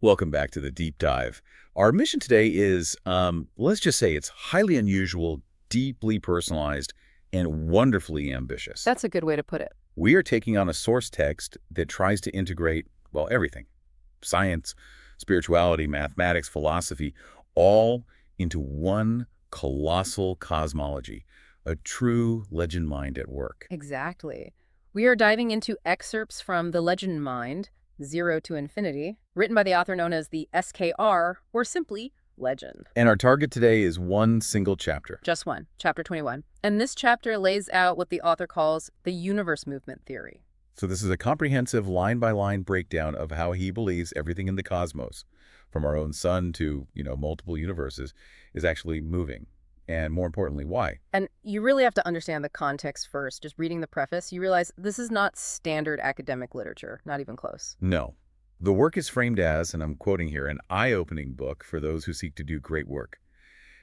Welcome back to the deep dive. Our mission today is, let's just say it's highly unusual, deeply personalized, and wonderfully ambitious. That's a good way to put it. We are taking on a source text that tries to integrate, well, everything. Science, spirituality, mathematics, philosophy, all into one colossal cosmology, a true legend mind at work. Exactly. We are diving into excerpts from The Legend Mind, Zero to Infinity, written by the author known as the SKR, or simply Legend. And our target today is one single chapter. Just one, chapter 21. And this chapter lays out what the author calls the universe movement theory. So this is a comprehensive line-by-line breakdown of how he believes everything in the cosmos, from our own sun to, multiple universes, is actually moving. And more importantly, why? And you really have to understand the context first. Just reading the preface, you realize this is not standard academic literature, not even close. No. The work is framed as, and I'm quoting here, an eye-opening book for those who seek to do great work.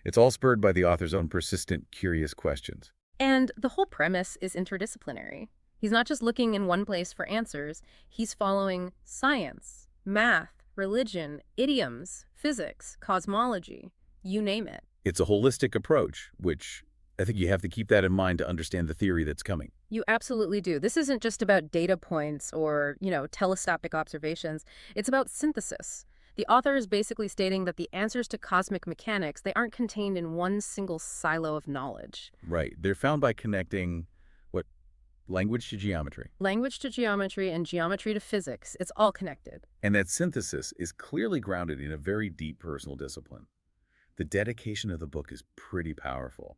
It's all spurred by the author's own persistent, curious questions. And the whole premise is interdisciplinary. He's not just looking in one place for answers, he's following science, math, religion, idioms, physics, cosmology, you name it. It's a holistic approach, which I think you have to keep that in mind to understand the theory that's coming. You absolutely do. This isn't just about data points or, telescopic observations. It's about synthesis. The author is basically stating that the answers to cosmic mechanics, they aren't contained in one single silo of knowledge. Right. They're found by connecting, language to geometry. Language to geometry and geometry to physics. It's all connected. And that synthesis is clearly grounded in a very deep personal discipline. The dedication of the book is pretty powerful.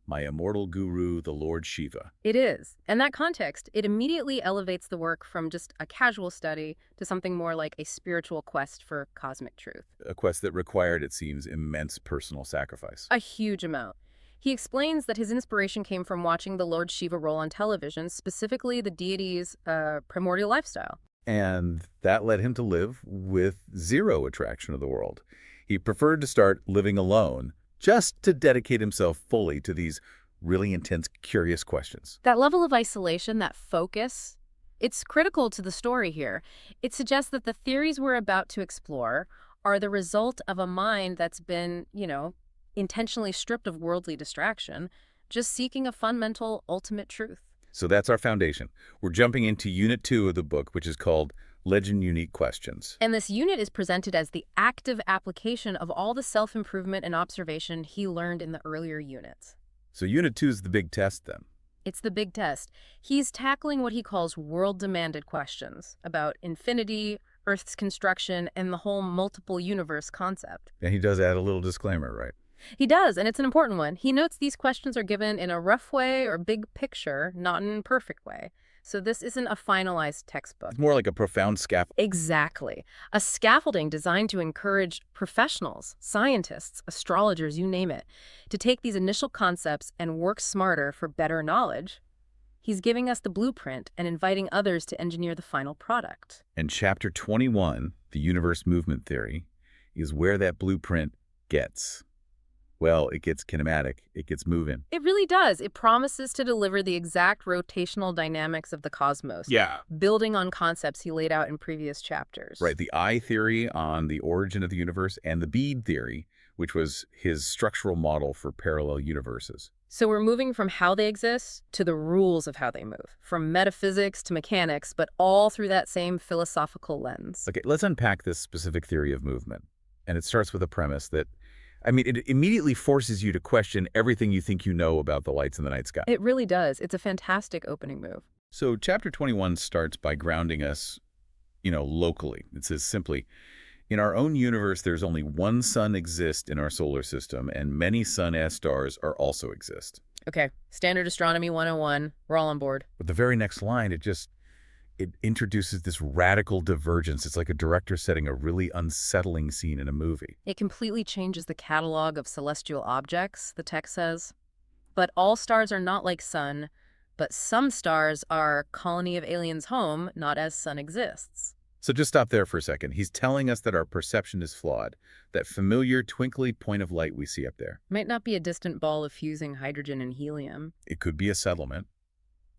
My immortal guru, the Lord Shiva. It is. And that context, it immediately elevates the work from just a casual study to something more like a spiritual quest for cosmic truth. A quest that required, it seems, immense personal sacrifice. A huge amount. He explains that his inspiration came from watching the Lord Shiva role on television, specifically the deity's primordial lifestyle. And that led him to live with zero attraction of the world. He preferred to start living alone, just to dedicate himself fully to these really intense, curious questions. That level of isolation, that focus, it's critical to the story here. It suggests that the theories we're about to explore are the result of a mind that's been, intentionally stripped of worldly distraction, just seeking a fundamental, ultimate truth. So that's our foundation. We're jumping into Unit 2 of the book, which is called Legend Unique Questions. And this unit is presented as the active application of all the self-improvement and observation he learned in the earlier units. So Unit 2 is the big test then. It's the big test. He's tackling what he calls world-demanded questions about infinity, Earth's construction, and the whole multiple universe concept. And he does add a little disclaimer, right? He does, and it's an important one. He notes these questions are given in a rough way or big picture, not in a perfect way. So this isn't a finalized textbook. It's more like a profound scaffold. Exactly. A scaffolding designed to encourage professionals, scientists, astrologers, you name it, to take these initial concepts and work smarter for better knowledge. He's giving us the blueprint and inviting others to engineer the final product. And Chapter 21, the universe movement theory, is where that blueprint gets. Well, it gets kinematic. It gets moving. It really does. It promises to deliver the exact rotational dynamics of the cosmos. Yeah. Building on concepts he laid out in previous chapters. Right. The eye theory on the origin of the universe and the bead theory, which was his structural model for parallel universes. So we're moving from how they exist to the rules of how they move, from metaphysics to mechanics, but all through that same philosophical lens. Okay, let's unpack this specific theory of movement. And it starts with a premise that, it immediately forces you to question everything you think you know about the lights in the night sky. It really does. It's a fantastic opening move. So Chapter 21 starts by grounding us, locally. It says simply, in our own universe, there's only one sun exists in our solar system, and many sun-as stars are also exist. Okay, Standard Astronomy 101. We're all on board. But the very next line, it introduces this radical divergence. It's like a director setting a really unsettling scene in a movie. It completely changes the catalog of celestial objects, the text says. But all stars are not like sun, but some stars are colony of aliens home, not as sun exists. So just stop there for a second. He's telling us that our perception is flawed, that familiar twinkly point of light we see up there. Might not be a distant ball of fusing hydrogen and helium. It could be a settlement,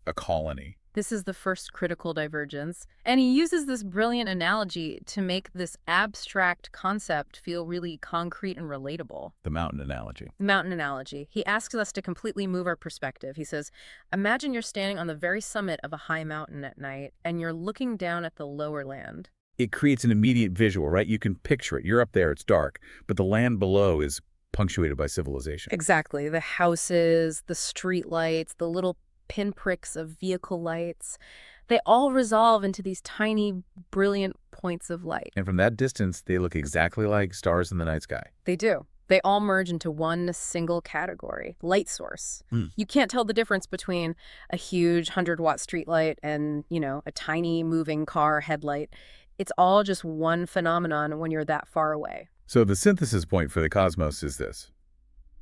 a colony, This is the first critical divergence. And he uses this brilliant analogy to make this abstract concept feel really concrete and relatable. The mountain analogy. Mountain analogy. He asks us to completely move our perspective. He says, imagine you're standing on the very summit of a high mountain at night, and you're looking down at the lower land. It creates an immediate visual, right? You can picture it. You're up there, it's dark, but the land below is punctuated by civilization. Exactly. The houses, the street lights, the little pinpricks of vehicle lights, they all resolve into these tiny, brilliant points of light. And from that distance, they look exactly like stars in the night sky. They do. They all merge into one single category, light source. Mm. You can't tell the difference between a huge 100-watt streetlight and, a tiny moving car headlight. It's all just one phenomenon when you're that far away. So the synthesis point for the cosmos is this.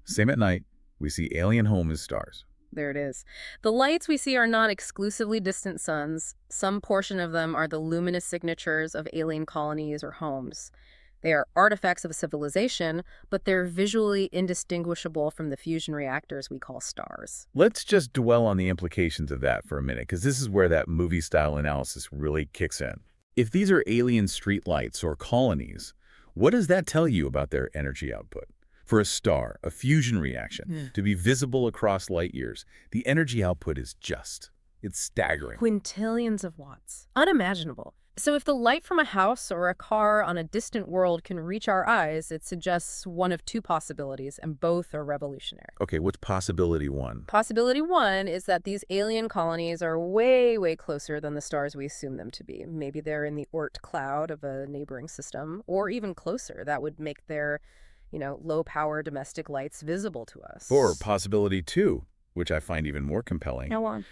Same at night, we see alien home as stars. There it is. The lights we see are not exclusively distant suns. Some portion of them are the luminous signatures of alien colonies or homes. They are artifacts of a civilization, but they're visually indistinguishable from the fusion reactors we call stars. Let's just dwell on the implications of that for a minute, because this is where that movie-style analysis really kicks in. If these are alien streetlights or colonies, what does that tell you about their energy output? For a star, a fusion reaction, to be visible across light years, the energy output is it's staggering. Quintillions of watts. Unimaginable. So if the light from a house or a car on a distant world can reach our eyes, it suggests one of two possibilities, and both are revolutionary. Okay, what's possibility one? Possibility one is that these alien colonies are way, way closer than the stars we assume them to be. Maybe they're in the Oort cloud of a neighboring system, or even closer. That would make their low-power domestic lights visible to us. Or possibility two, which I find even more compelling. Go on.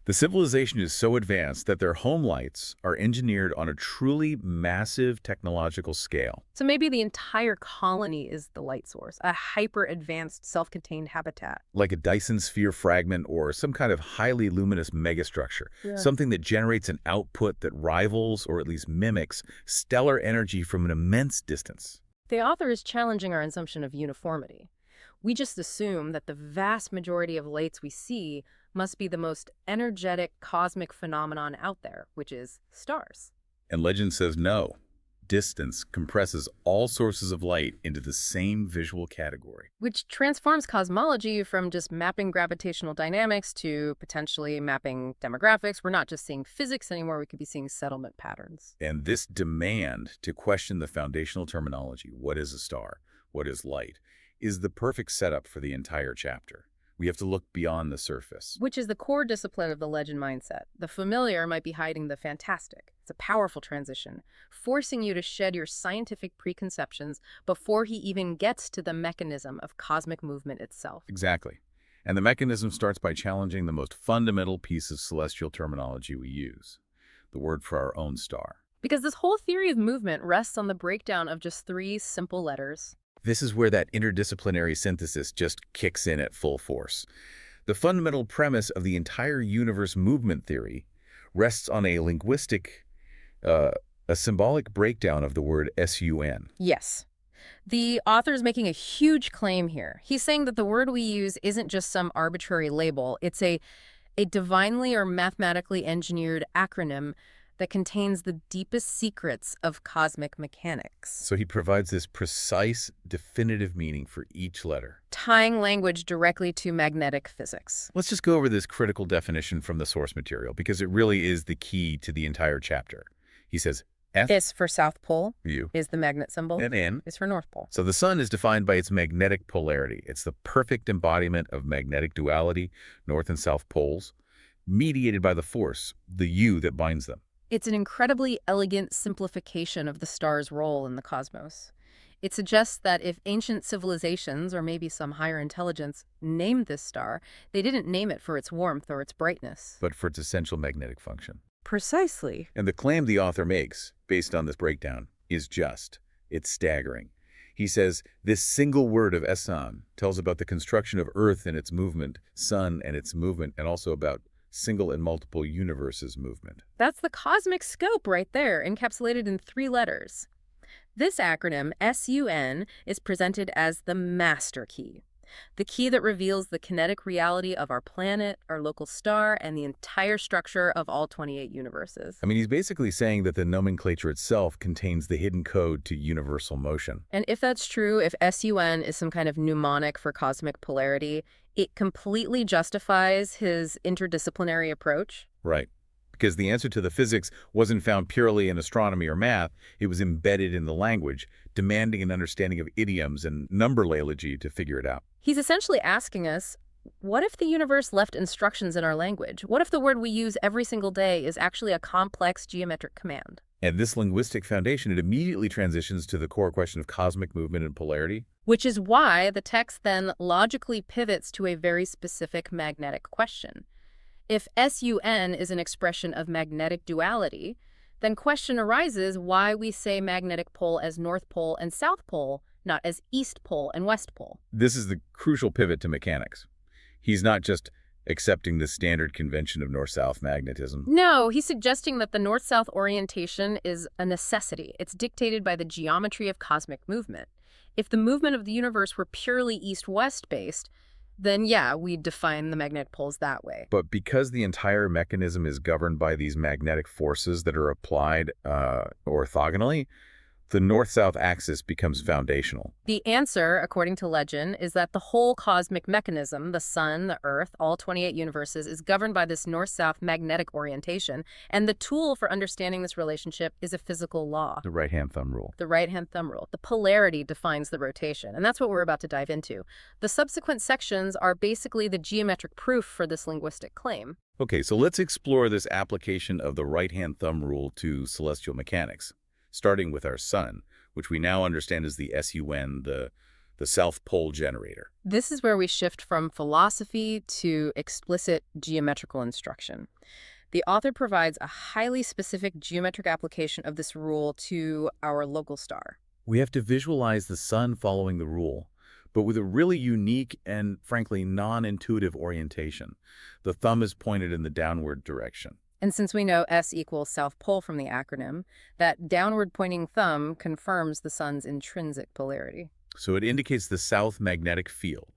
The civilization is so advanced that their home lights are engineered on a truly massive technological scale. So maybe the entire colony is the light source, a hyper-advanced, self-contained habitat. Like a Dyson sphere fragment or some kind of highly luminous megastructure. Yeah. Something that generates an output that rivals or at least mimics stellar energy from an immense distance. The author is challenging our assumption of uniformity. We just assume that the vast majority of lights we see must be the most energetic cosmic phenomenon out there, which is stars. And legend says no. Distance compresses all sources of light into the same visual category. Which transforms cosmology from just mapping gravitational dynamics to potentially mapping demographics. We're not just seeing physics anymore, we could be seeing settlement patterns. And this demand to question the foundational terminology, what is a star, what is light, is the perfect setup for the entire chapter. We have to look beyond the surface. Which is the core discipline of the legend mindset. The familiar might be hiding the fantastic. It's a powerful transition, forcing you to shed your scientific preconceptions before he even gets to the mechanism of cosmic movement itself. Exactly. And the mechanism starts by challenging the most fundamental piece of celestial terminology we use, the word for our own star. Because this whole theory of movement rests on the breakdown of just 3 simple letters. This is where that interdisciplinary synthesis just kicks in at full force. The fundamental premise of the entire universe movement theory rests on a symbolic breakdown of the word sun. Yes. The author is making a huge claim here. He's saying that the word we use isn't just some arbitrary label. It's a divinely or mathematically engineered acronym that contains the deepest secrets of cosmic mechanics. So he provides this precise, definitive meaning for each letter, tying language directly to magnetic physics. Let's just go over this critical definition from the source material, because it really is the key to the entire chapter. He says, F S for South Pole U is the magnet symbol, and N is for North Pole. So the sun is defined by its magnetic polarity. It's the perfect embodiment of magnetic duality, north and south poles, mediated by the force, the U that binds them. It's an incredibly elegant simplification of the star's role in the cosmos. It suggests that if ancient civilizations, or maybe some higher intelligence, named this star, they didn't name it for its warmth or its brightness, but for its essential magnetic function. Precisely. And the claim the author makes, based on this breakdown, is it's staggering. He says, this single word of Esan tells about the construction of Earth and its movement, Sun and its movement, and also about single and multiple universes movement. That's the cosmic scope right there, encapsulated in 3 letters. This acronym, SUN, is presented as the master key. The key that reveals the kinetic reality of our planet, our local star, and the entire structure of all 28 universes. I mean, he's basically saying that the nomenclature itself contains the hidden code to universal motion. And if that's true, if SUN is some kind of mnemonic for cosmic polarity, it completely justifies his interdisciplinary approach. Right. Because the answer to the physics wasn't found purely in astronomy or math, it was embedded in the language, demanding an understanding of idioms and numberlology to figure it out. He's essentially asking us, what if the universe left instructions in our language? What if the word we use every single day is actually a complex geometric command? And this linguistic foundation, it immediately transitions to the core question of cosmic movement and polarity. Which is why the text then logically pivots to a very specific magnetic question. If SUN is an expression of magnetic duality, then question arises why we say magnetic pole as North Pole and South Pole, not as East Pole and West Pole. This is the crucial pivot to mechanics. He's not just accepting the standard convention of north-south magnetism. No, he's suggesting that the north-south orientation is a necessity. It's dictated by the geometry of cosmic movement. If the movement of the universe were purely east-west based, then yeah, we'd define the magnetic poles that way. But because the entire mechanism is governed by these magnetic forces that are applied orthogonally, the north-south axis becomes foundational. The answer, according to legend, is that the whole cosmic mechanism, the sun, the earth, all 28 universes, is governed by this north-south magnetic orientation, and the tool for understanding this relationship is a physical law. The right-hand thumb rule. The right-hand thumb rule. The polarity defines the rotation, and that's what we're about to dive into. The subsequent sections are basically the geometric proof for this linguistic claim. Okay, so let's explore this application of the right-hand thumb rule to celestial mechanics, starting with our sun, which we now understand as the SUN, the South Pole generator. This is where we shift from philosophy to explicit geometrical instruction. The author provides a highly specific geometric application of this rule to our local star. We have to visualize the sun following the rule, but with a really unique and, frankly, non-intuitive orientation. The thumb is pointed in the downward direction. And since we know S equals South Pole from the acronym, that downward-pointing thumb confirms the sun's intrinsic polarity. So it indicates the south magnetic field.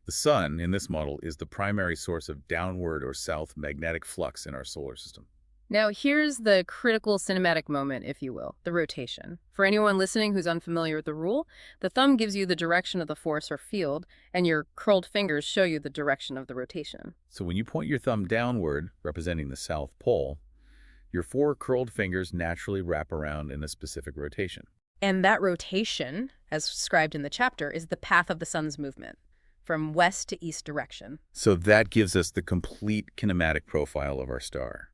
The sun, in this model, is the primary source of downward or south magnetic flux in our solar system. Now, here's the critical cinematic moment, if you will, the rotation. For anyone listening who's unfamiliar with the rule, the thumb gives you the direction of the force or field, and your curled fingers show you the direction of the rotation. So when you point your thumb downward, representing the South Pole, your four curled fingers naturally wrap around in a specific rotation. And that rotation, as described in the chapter, is the path of the sun's movement, from west to east direction. So that gives us the complete kinematic profile of our star.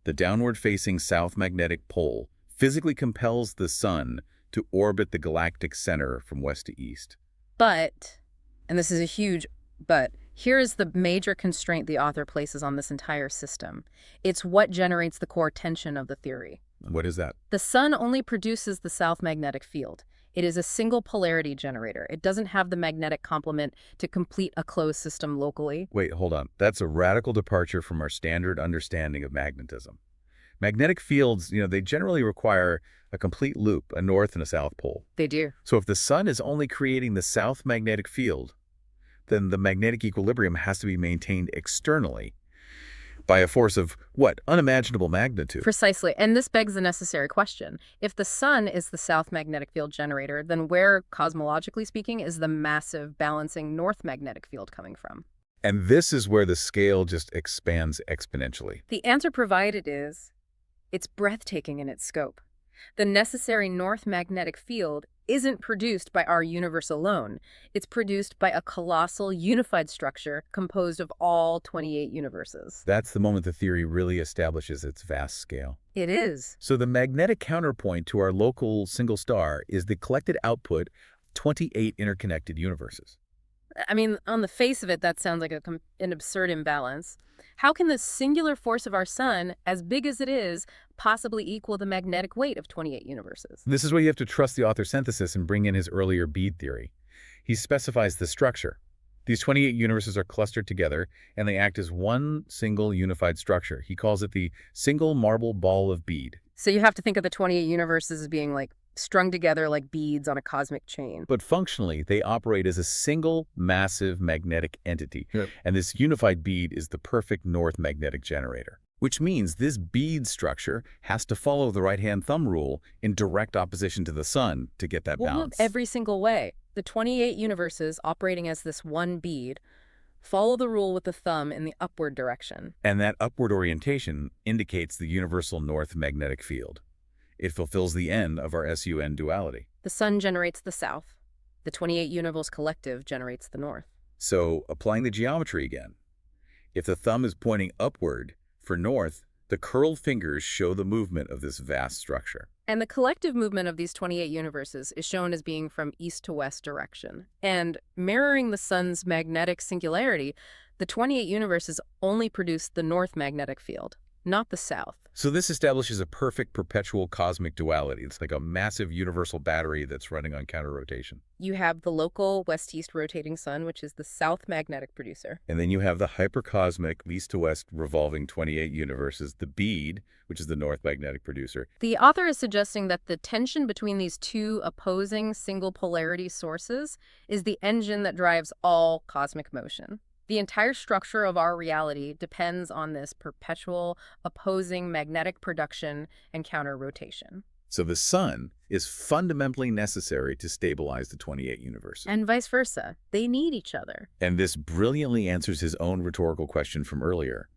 The downward-facing south magnetic pole physically compels the sun to orbit the galactic center from west to east. But, and this is a huge but, here is the major constraint the author places on this entire system. It's what generates the core tension of the theory. What is that? The sun only produces the south magnetic field. It is a single polarity generator. It doesn't have the magnetic complement to complete a closed system locally. Wait, hold on. That's a radical departure from our standard understanding of magnetism. Magnetic fields, they generally require a complete loop, a north and a south pole. They do. So if the sun is only creating the south magnetic field, then the magnetic equilibrium has to be maintained externally by a force of, what, unimaginable magnitude. Precisely. And this begs the necessary question. If the sun is the south magnetic field generator, then where, cosmologically speaking, is the massive balancing north magnetic field coming from? And this is where the scale just expands exponentially. The answer provided is, it's breathtaking in its scope. The necessary north magnetic field isn't produced by our universe alone. It's produced by a colossal unified structure composed of all 28 universes. That's the moment the theory really establishes its vast scale. It is. So the magnetic counterpoint to our local single star is the collected output of 28 interconnected universes. I mean, on the face of it, that sounds like an absurd imbalance. How can the singular force of our sun, as big as it is, possibly equal the magnetic weight of 28 universes? This is where you have to trust the author's synthesis and bring in his earlier bead theory. He specifies the structure. These 28 universes are clustered together, and they act as one single unified structure. He calls it the single marble ball of bead. So you have to think of the 28 universes as being like strung together like beads on a cosmic chain. But functionally, they operate as a single massive magnetic entity. Yep. And this unified bead is the perfect north magnetic generator. Which means this bead structure has to follow the right-hand thumb rule in direct opposition to the sun to get that We'll move balance. every single way. The 28 universes operating as this one bead follow the rule with the thumb in the upward direction. And that upward orientation indicates the universal north magnetic field. It fulfills the end of our SUN duality. The sun generates the south. The 28 universe collective generates the north. So, applying the geometry again. If the thumb is pointing upward for north, the curled fingers show the movement of this vast structure. And the collective movement of these 28 universes is shown as being from east to west direction. And mirroring the sun's magnetic singularity, the 28 universes only produce the north magnetic field, not the south. So this establishes a perfect perpetual cosmic duality. It's like a massive universal battery that's running on counter-rotation. You have the local west-east rotating sun, which is the south magnetic producer. And then you have the hypercosmic east-to-west revolving 28 universes, the bead, which is the north magnetic producer. The author is suggesting that the tension between these two opposing single polarity sources is the engine that drives all cosmic motion. The entire structure of our reality depends on this perpetual opposing magnetic production and counter-rotation. So the sun is fundamentally necessary to stabilize the 28 universes. And vice versa. They need each other. And this brilliantly answers his own rhetorical question from earlier.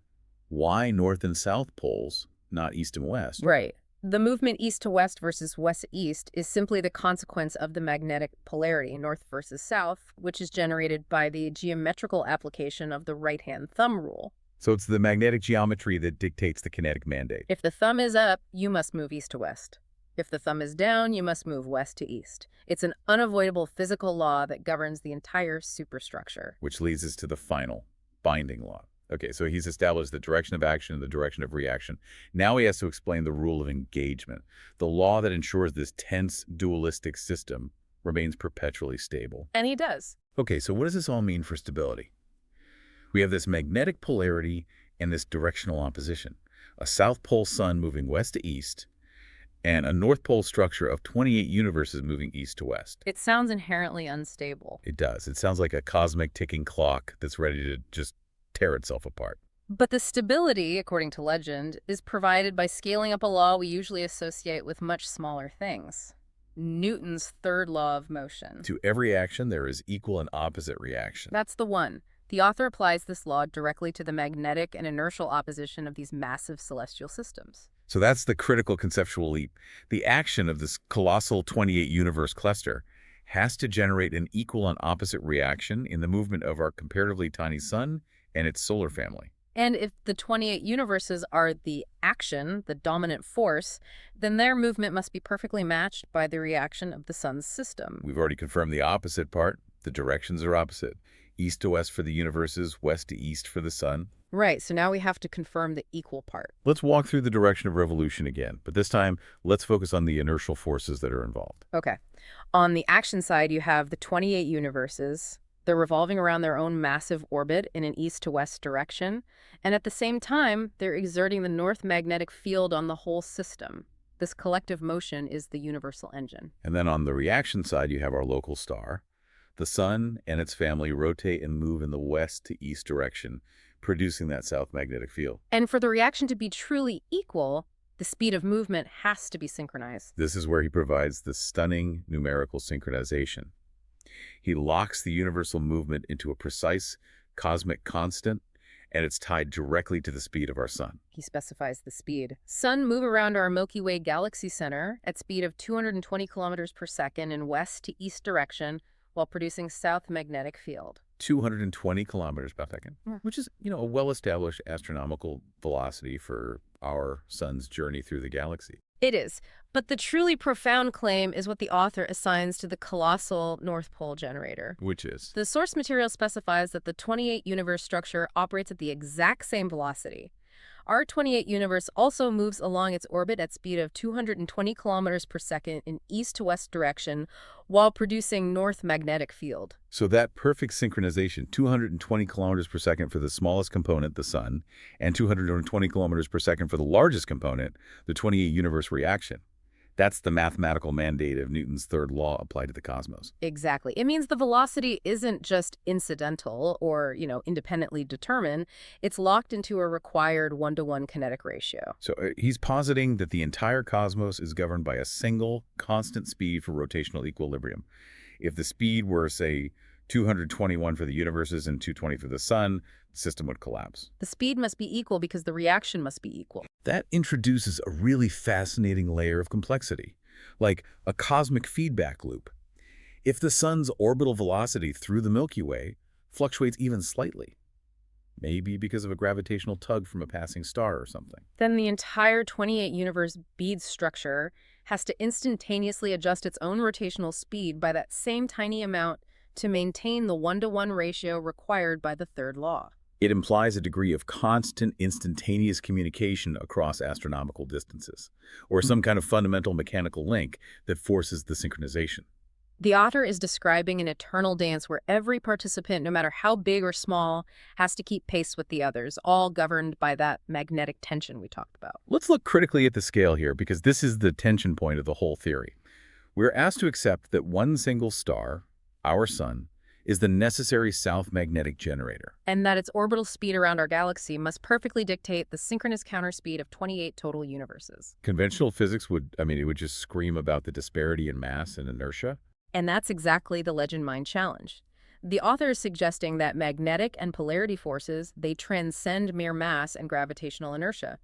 Why north and south poles, not east and west? Right. The movement east to west versus west to east is simply the consequence of the magnetic polarity, north versus south, which is generated by the geometrical application of the right-hand thumb rule. So it's the magnetic geometry that dictates the kinetic mandate. If the thumb is up, you must move east to west. If the thumb is down, you must move west to east. It's an unavoidable physical law that governs the entire superstructure. Which leads us to the final binding law. Okay, so he's established the direction of action and the direction of reaction. Now he has to explain the rule of engagement, the law that ensures this tense dualistic system remains perpetually stable. And he does. Okay, so what does this all mean for stability? We have this magnetic polarity and this directional opposition, a south pole sun moving west to east, and a north pole structure of 28 universes moving east to west. It sounds inherently unstable. It does. It sounds like a cosmic ticking clock that's ready to just tear itself apart. But the stability, according to legend, is provided by scaling up a law we usually associate with much smaller things. Newton's third law of motion. To every action, there is equal and opposite reaction. That's the one. The author applies this law directly to the magnetic and inertial opposition of these massive celestial systems. So that's the critical conceptual leap. The action of this colossal 28 universe cluster has to generate an equal and opposite reaction in the movement of our comparatively tiny sun and its solar family. And if the 28 universes are the action, the dominant force, then their movement must be perfectly matched by the reaction of the sun's system. We've already confirmed the opposite part. The directions are opposite. East to west for the universes, west to east for the sun. Right, so now we have to confirm the equal part. Let's walk through the direction of revolution again, but this time let's focus on the inertial forces that are involved. Okay. On the action side, you have the 28 universes. They're revolving around their own massive orbit in an east to west direction, and at the same time, they're exerting the north magnetic field on the whole system. This collective motion is the universal engine. And then on the reaction side, you have our local star. The sun and its family rotate and move in the west to east direction, producing that south magnetic field. And for the reaction to be truly equal, the speed of movement has to be synchronized. This is where he provides the stunning numerical synchronization. He locks the universal movement into a precise cosmic constant, and it's tied directly to the speed of our sun. He specifies the speed. Sun move around our Milky Way galaxy center at speed of 220 kilometers per second in west to east direction while producing south magnetic field. 220 kilometers per second, Yeah. which is, a well-established astronomical velocity for our sun's journey through the galaxy. It is. But the truly profound claim is what the author assigns to the colossal North Pole generator. Which is? The source material specifies that the 28 universe structure operates at the exact same velocity. Our 28 universe also moves along its orbit at speed of 220 kilometers per second in east to west direction while producing north magnetic field. So that perfect synchronization, 220 kilometers per second for the smallest component, the sun, and 220 kilometers per second for the largest component, the 28 universe reaction. That's the mathematical mandate of Newton's third law applied to the cosmos. Exactly. It means the velocity isn't just incidental or, independently determined. It's locked into a required one-to-one kinetic ratio. So he's positing that the entire cosmos is governed by a single, constant speed for rotational equilibrium. If the speed were, say, 221 for the universes and 220 for the sun, the system would collapse. The speed must be equal because the reaction must be equal. That introduces a really fascinating layer of complexity, like a cosmic feedback loop. If the sun's orbital velocity through the Milky Way fluctuates even slightly, maybe because of a gravitational tug from a passing star or something, Then the entire 28-universe bead structure has to instantaneously adjust its own rotational speed by that same tiny amount to maintain the one-to-one ratio required by the third law. it implies a degree of constant, instantaneous communication across astronomical distances, or some kind of fundamental mechanical link that forces the synchronization. The author is describing an eternal dance where every participant, no matter how big or small, has to keep pace with the others, all governed by that magnetic tension we talked about. Let's look critically at the scale here, because this is the tension point of the whole theory. We're asked to accept that one single star, our sun, is the necessary south magnetic generator. And that its orbital speed around our galaxy must perfectly dictate the synchronous counterspeed of 28 total universes. Conventional physics it would just scream about the disparity in mass and inertia. And that's exactly the Legend Mind challenge. The author is suggesting that magnetic and polarity forces, they transcend mere mass and gravitational inertia.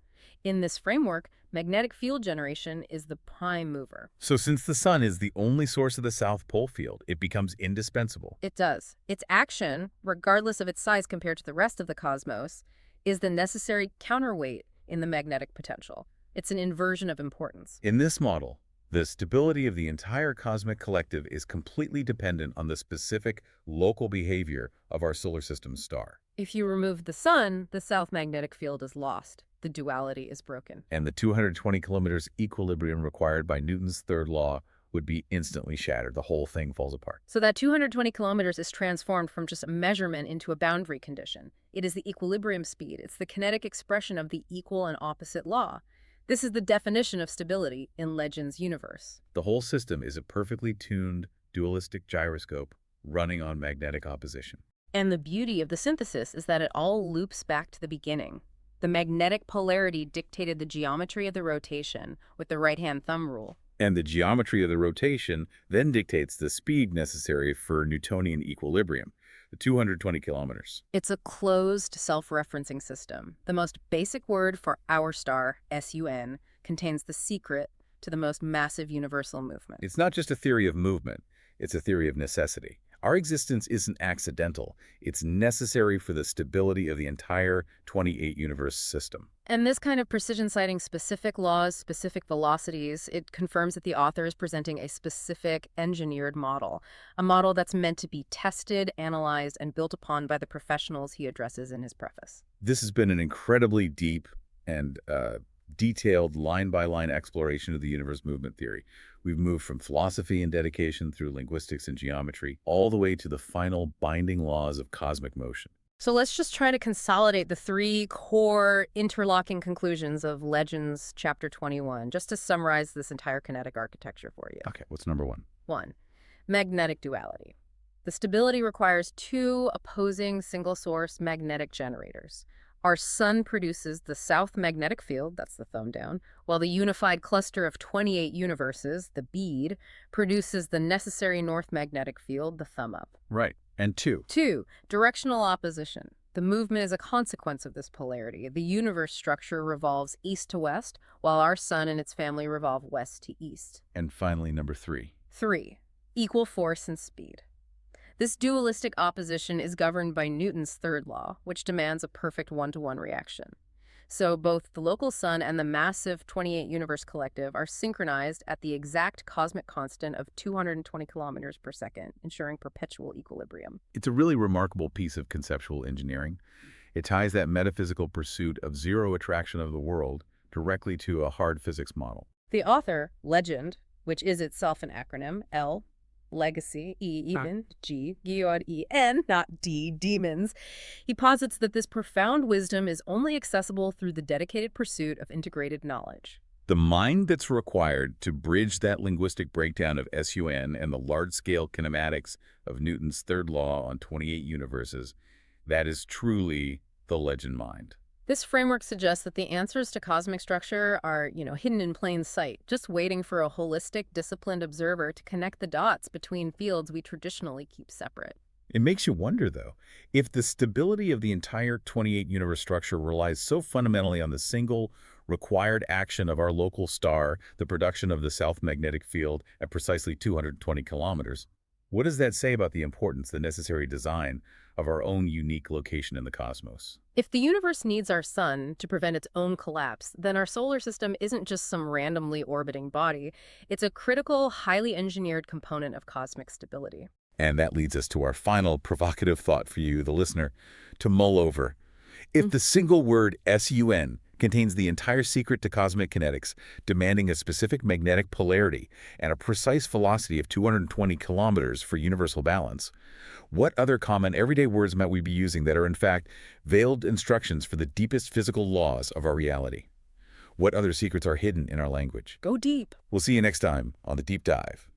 In this framework, magnetic field generation is the prime mover. So since the sun is the only source of the south pole field, it becomes indispensable. It does. Its action, regardless of its size compared to the rest of the cosmos, is the necessary counterweight in the magnetic potential. It's an inversion of importance. In this model, the stability of the entire cosmic collective is completely dependent on the specific local behavior of our solar system's star. If you remove the sun, the south magnetic field is lost. The duality is broken. And the 220 kilometers equilibrium required by Newton's third law would be instantly shattered. The whole thing falls apart. So that 220 kilometers is transformed from just a measurement into a boundary condition. It is the equilibrium speed. It's the kinetic expression of the equal and opposite law. This is the definition of stability in Legend's universe. The whole system is a perfectly tuned dualistic gyroscope running on magnetic opposition. And the beauty of the synthesis is that it all loops back to the beginning. The magnetic polarity dictated the geometry of the rotation with the right-hand thumb rule. And the geometry of the rotation then dictates the speed necessary for Newtonian equilibrium, the 220 kilometers. It's a closed, self-referencing system. The most basic word for our star, SUN, contains the secret to the most massive universal movement. It's not just a theory of movement, it's a theory of necessity. Our existence isn't accidental. It's necessary for the stability of the entire 28-universe system. And this kind of precision citing specific laws, specific velocities, it confirms that the author is presenting a specific engineered model, a model that's meant to be tested, analyzed, and built upon by the professionals he addresses in his preface. This has been an incredibly deep and detailed line-by-line exploration of the universe movement theory. We've moved from philosophy and dedication through linguistics and geometry, all the way to the final binding laws of cosmic motion. So let's just try to consolidate the three core interlocking conclusions of Legends Chapter 21, just to summarize this entire kinetic architecture for you. Okay, what's number one? 1. Magnetic duality. The stability requires two opposing single-source magnetic generators. Our sun produces the south magnetic field, that's the thumb down, while the unified cluster of 28 universes, the bead, produces the necessary north magnetic field, the thumb up. Right. And 2. 2. Directional opposition. The movement is a consequence of this polarity. The universe structure revolves east to west, while our sun and its family revolve west to east. And finally, number 3. 3. Equal force and speed. This dualistic opposition is governed by Newton's third law, which demands a perfect one-to-one reaction. So both the local sun and the massive 28-universe collective are synchronized at the exact cosmic constant of 220 kilometers per second, ensuring perpetual equilibrium. It's a really remarkable piece of conceptual engineering. It ties that metaphysical pursuit of zero attraction of the world directly to a hard physics model. The author, Legend, which is itself an acronym, L, legacy, E even, G, Geod E, N, not D, demons. He posits that this profound wisdom is only accessible through the dedicated pursuit of integrated knowledge. The mind that's required to bridge that linguistic breakdown of SUN and the large-scale kinematics of Newton's third law on 28 universes, that is truly the legend mind. This framework suggests that the answers to cosmic structure are, hidden in plain sight, just waiting for a holistic, disciplined observer to connect the dots between fields we traditionally keep separate. It makes you wonder, though, if the stability of the entire 28-universe structure relies so fundamentally on the single, required action of our local star, the production of the South magnetic field at precisely 220 kilometers, what does that say about the importance, the necessary design, of our own unique location in the cosmos? If the universe needs our sun to prevent its own collapse, then our solar system isn't just some randomly orbiting body. It's a critical, highly engineered component of cosmic stability. And that leads us to our final provocative thought for you, the listener, to mull over. If the single word SUN contains the entire secret to cosmic kinetics, demanding a specific magnetic polarity and a precise velocity of 220 kilometers for universal balance, what other common everyday words might we be using that are in fact veiled instructions for the deepest physical laws of our reality? What other secrets are hidden in our language? Go deep. We'll see you next time on The Deep Dive.